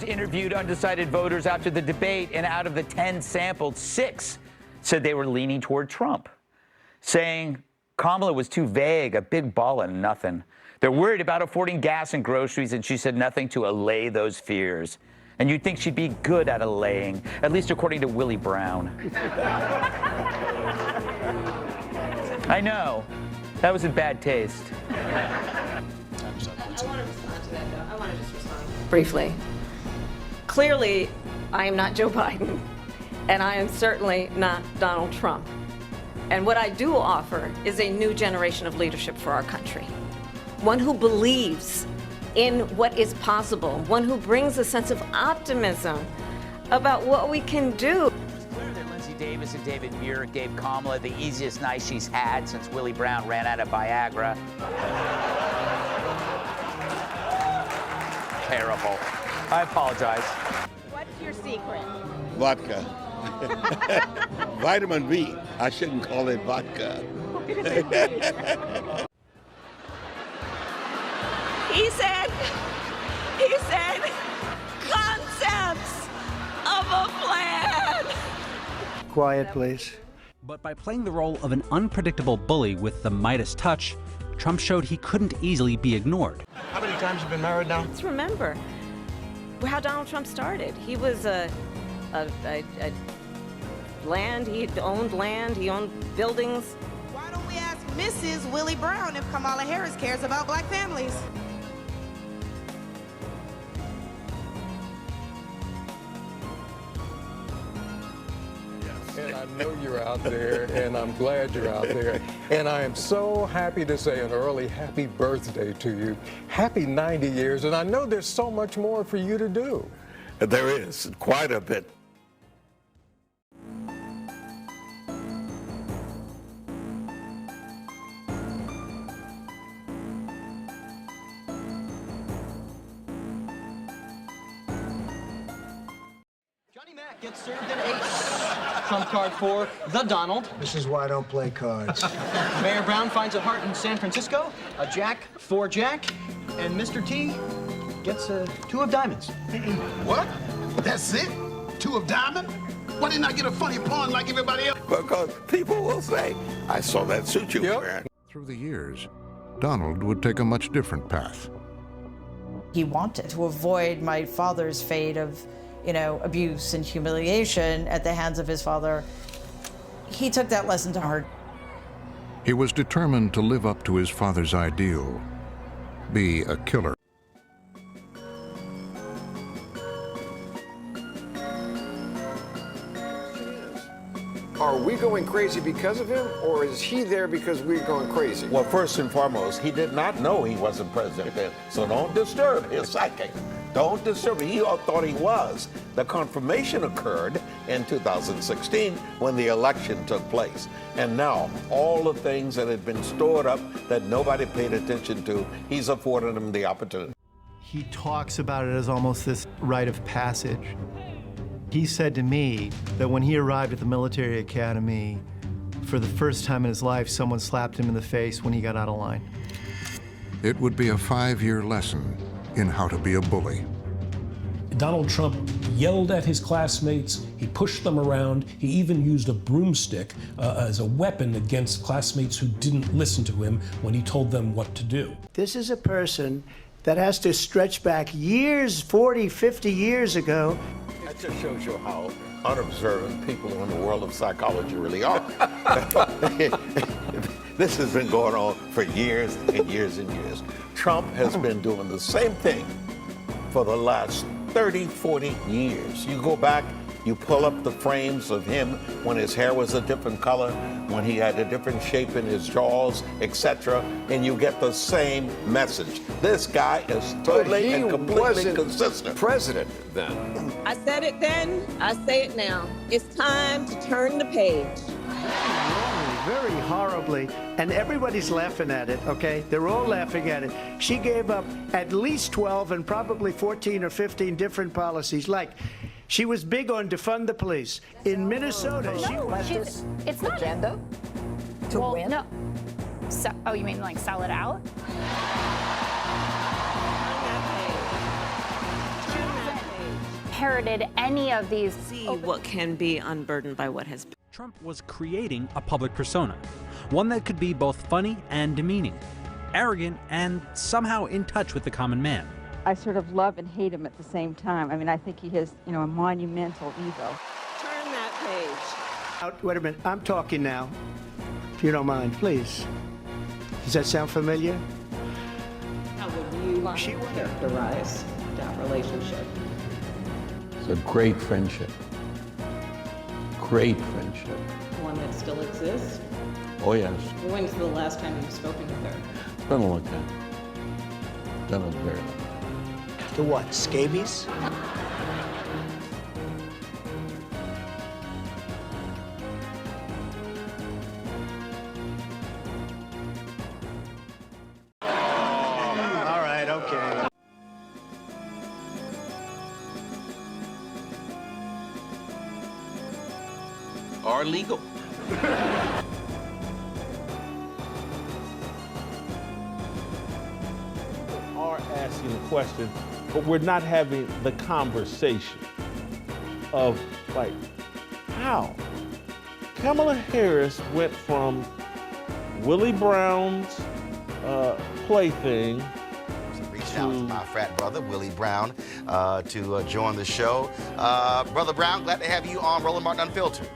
interviewed undecided voters after the debate, and out of the 10 sampled, 6 said they were leaning toward Trump, saying Kamala was too vague, a big ball of nothing. They're worried about affording gas and groceries, and she said nothing to allay those fears. And you'd think she'd be good at allaying, at least according to Willie Brown. I know. That was in bad taste. I want to respond to that, though. I want to just respond briefly. Clearly, I am not Joe Biden, and I am certainly not Donald Trump. And what I do offer is a new generation of leadership for our country. One who believes in what is possible, one who brings a sense of optimism about what we can do. It's clear that Lindsey Davis and David Muir gave Kamala the easiest night she's had since Willie Brown ran out of Viagra. Terrible. I apologize. What's your secret? Vodka. Vitamin B. I shouldn't call it vodka. He said, concepts of a plan. Quiet, please. But by playing the role of an unpredictable bully with the Midas touch, Trump showed he couldn't easily be ignored. How many times have you been married now? Let's remember how Donald Trump started. He was land, he owned buildings. Why don't we ask Mrs. Willie Brown if Kamala Harris cares about black families? And I know you're out there, and I'm glad you're out there. And I am so happy to say an early happy birthday to you. Happy 90 years, and I know there's so much more for you to do. There is quite a bit. Gets served an ace. Trump card for the Donald. This is why I don't play cards. Mayor Brown finds a heart in San Francisco, a jack for Jack, and Mr. T gets a 2 of diamonds. What? That's it? 2 of diamond? Why didn't I get a funny pawn like everybody else? Because people will say, I saw that suit you were wearing. Through the years, Donald would take a much different path. He wanted to avoid my father's fate of, abuse and humiliation at the hands of his father. He took that lesson to heart. He was determined to live up to his father's ideal, be a killer. Are we going crazy because of him, or is he there because we're going crazy? Well, first and foremost, he did not know he wasn't president then, so don't disturb his psyche. Don't disturb him. He thought he was. The confirmation occurred in 2016 when the election took place. And now, all the things that had been stored up that nobody paid attention to, he's afforded him the opportunity. He talks about it as almost this rite of passage. He said to me that when he arrived at the military academy, for the first time in his life, someone slapped him in the face when he got out of line. It would be a 5-year lesson in how to be a bully. Donald Trump yelled at his classmates, he pushed them around, he even used a broomstick as a weapon against classmates who didn't listen to him when he told them what to do. This is a person that has to stretch back years, 40, 50 years ago. That just shows you how unobservant people in the world of psychology really are. This has been going on for years and years and years. Trump has been doing the same thing for the last 30, 40 years. You go back, you pull up the frames of him when his hair was a different color, when he had a different shape in his jaws, etc., and you get the same message. This guy is totally and completely consistent. President then. I said it then, I say it now. It's time to turn the page. Very horribly, and everybody's laughing at it, okay? They're all laughing at it. She gave up at least 12 and probably 14 or 15 different policies. Like, she was big on defund the police. In Minnesota, it's not agenda to win. No. So, oh, you mean like sell it out? inherited any of these. See what can be unburdened by what has been. Trump was creating a public persona, one that could be both funny and demeaning, arrogant and somehow in touch with the common man. I sort of love and hate him at the same time. I mean, I think he has, a monumental ego. Turn that page. Wait a minute, I'm talking now, if you don't mind, please. Does that sound familiar? How would you characterize that relationship? It's a great friendship. Great friendship. One that still exists? Oh, yes. When's the last time you've spoken with her? It's been a long time. Been a very long time. The what, scabies? All right, okay. Are legal. Are asking the question, but we're not having the conversation of, like, how? Kamala Harris went from Willie Brown's plaything. Reached out to my frat brother, Willie Brown, to join the show. Brother Brown, glad to have you on Roland Martin Unfiltered.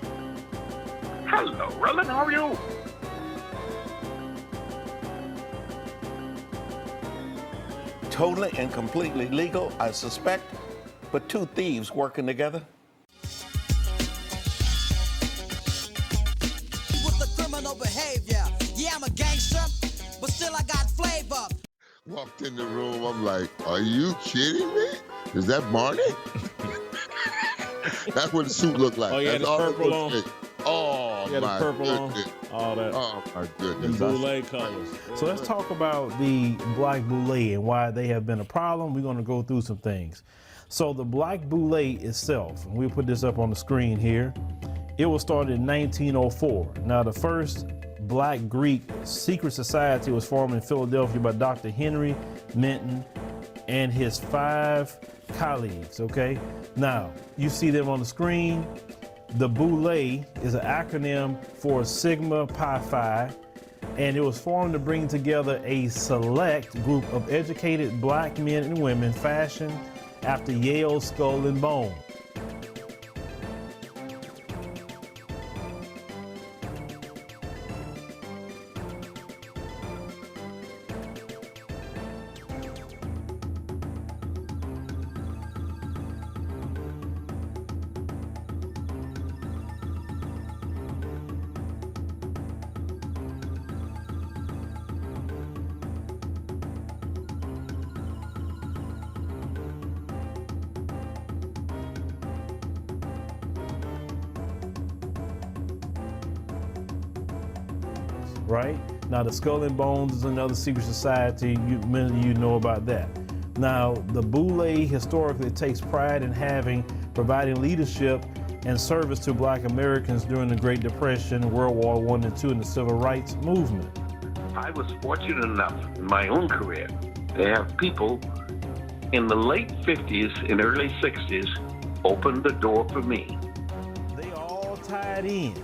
Hello, Roland, how are you? Totally and completely legal, I suspect, but two thieves working together. With the criminal behavior. Yeah, I'm a gangster, but still I got flavor. Walked in the room, I'm like, are you kidding me? Is that Barney? That's what the suit looked like. Oh, yeah, the purple on. Oh, Yeah, the my purple goodness. on. All that. Oh, my And goodness. Boule colors. So let's talk about the black Boule and why they have been a problem. We're going to go through some things. So the black Boule itself, and we'll put this up on the screen here, it was started in 1904. Now, the first black Greek secret society was formed in Philadelphia by Dr. Henry Minton and his 5 colleagues, okay? Now, you see them on the screen. The Boule is an acronym for Sigma Pi Phi, and it was formed to bring together a select group of educated black men and women fashioned after Yale's Skull and Bone. Right? Now, the Skull and Bones is another secret society. Many of you know about that. Now, the Boule historically takes pride in providing leadership and service to black Americans during the Great Depression, World War I and II, and the Civil Rights Movement. I was fortunate enough in my own career to have people in the late 50s and early 60s open the door for me. They all tied in.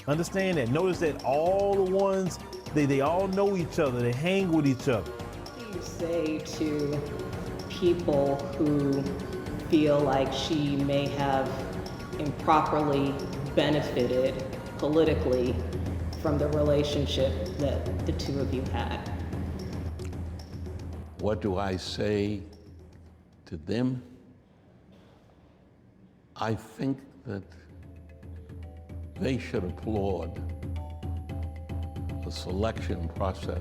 Understand that. Notice that all the ones, they all know each other. They hang with each other. What do you say to people who feel like she may have improperly benefited politically from the relationship that the two of you had? What do I say to them? I think that they should applaud the selection process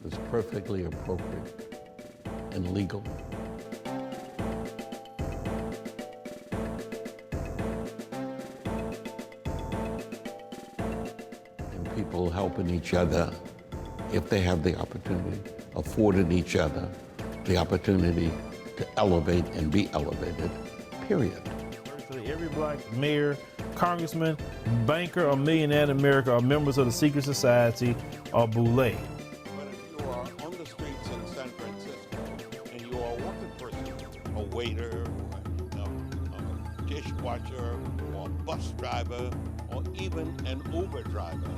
that's perfectly appropriate and legal. And people helping each other if they have the opportunity, affording each other the opportunity to elevate and be elevated, period. Virtually every black mayor, congressman, banker, or millionaire in America are members of the secret society or Boule. But if you are on the streets in San Francisco and you are a working person, a waiter, bus driver or even an Uber driver.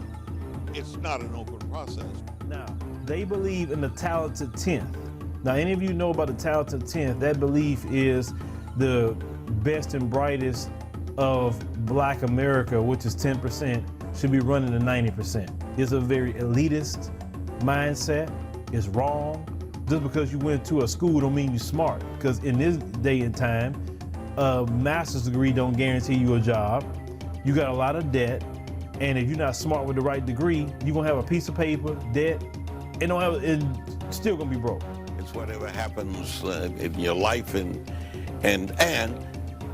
It's not an open process. Now, they believe in the talented 10th. Now, any of you know about the talented 10th, that belief is the best and brightest of Black America, which is 10%, should be running to 90%. It's a very elitist mindset. It's wrong. Just because you went to a school don't mean you're smart, because in this day and time, a master's degree don't guarantee you a job. You got a lot of debt, and if you're not smart with the right degree, you're gonna have a piece of paper, debt, and still gonna be broke. It's whatever happens in your life and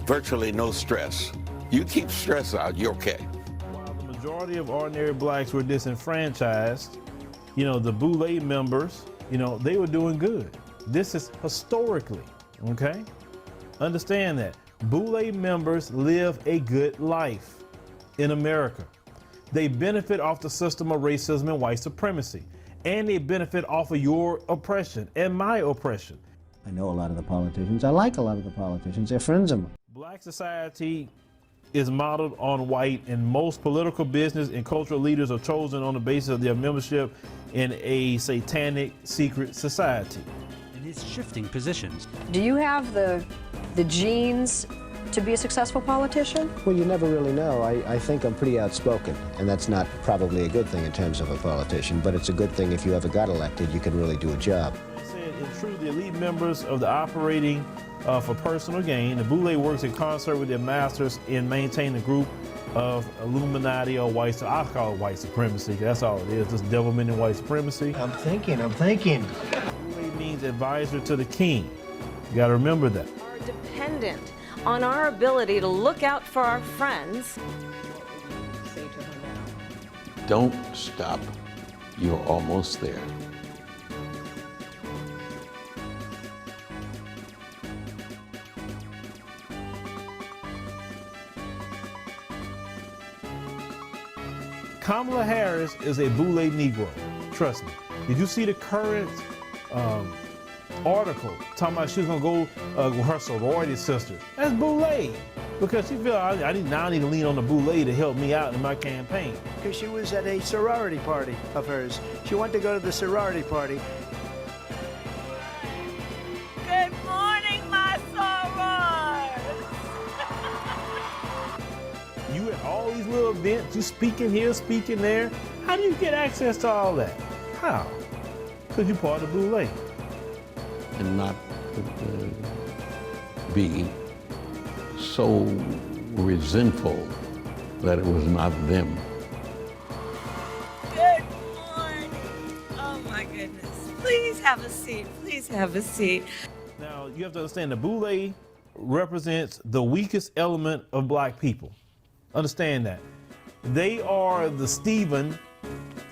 virtually no stress. You keep stress out, you're okay. While the majority of ordinary blacks were disenfranchised, you know, the Boule members, you know, they were doing good. This is historically, okay? Understand that. Boule members live a good life in America. They benefit off the system of racism and white supremacy. And they benefit off of your oppression and my oppression. I know a lot of the politicians. I like a lot of the politicians. They're friends of mine. Black society is modeled on white, and most political, business, and cultural leaders are chosen on the basis of their membership in a satanic secret society. In his shifting positions. Do you have the genes to be a successful politician? Well, you never really know. I think I'm pretty outspoken, and that's not probably a good thing in terms of a politician, but it's a good thing if you ever got elected, you can really do a job. They said, in truth, the elite members of the operating for personal gain, the Boule works in concert with their masters in maintaining a group of Illuminati or white, I call it white supremacy. That's all it is, just devilment and white supremacy. I'm thinking. Boule means advisor to the king. You gotta remember that. Are dependent on our ability to look out for our friends. Say to her now. Don't stop. You're almost there. Kamala Harris is a Boule Negro. Trust me. Did you see the current article talking about she was going to go with her sorority sister? That's Boule. Because she feel I need to lean on the Boule to help me out in my campaign. Because she was at a sorority party of hers. She wanted to go to the sorority party. Good morning, my sorors! You at all these little events, you speaking here, speaking there. How do you get access to all that? How? Because you're part of Boule. And not be so resentful that it was not them. Good morning. Oh my goodness. Please have a seat. Please have a seat. Now, you have to understand the Boule represents the weakest element of black people. Understand that. They are the Stephen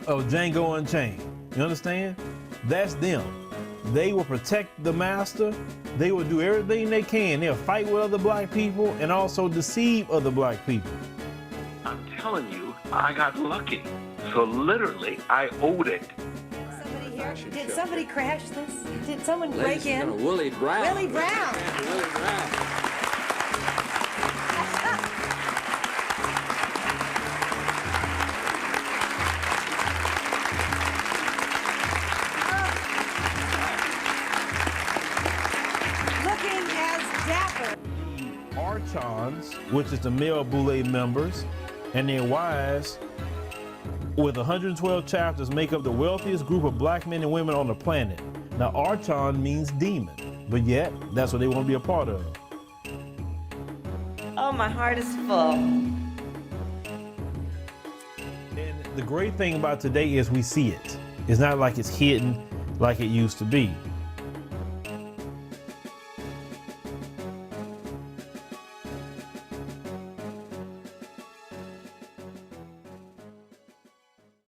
of Django Unchained. You understand? That's them. They will protect the master. They will do everything they can. They'll fight with other black people and also deceive other black people. I'm telling you, I got lucky. So literally, I owed it. Somebody here? Did somebody crash this? Did someone break Ladies and in? gentlemen, Willie Brown. Willie Brown. Willie Brown. Archons, which is the male Boule members, and their wives, with 112 chapters, make up the wealthiest group of black men and women on the planet. Now, Archon means demon, but yet, that's what they want to be a part of. Oh, my heart is full. And the great thing about today is we see it. It's not like it's hidden like it used to be.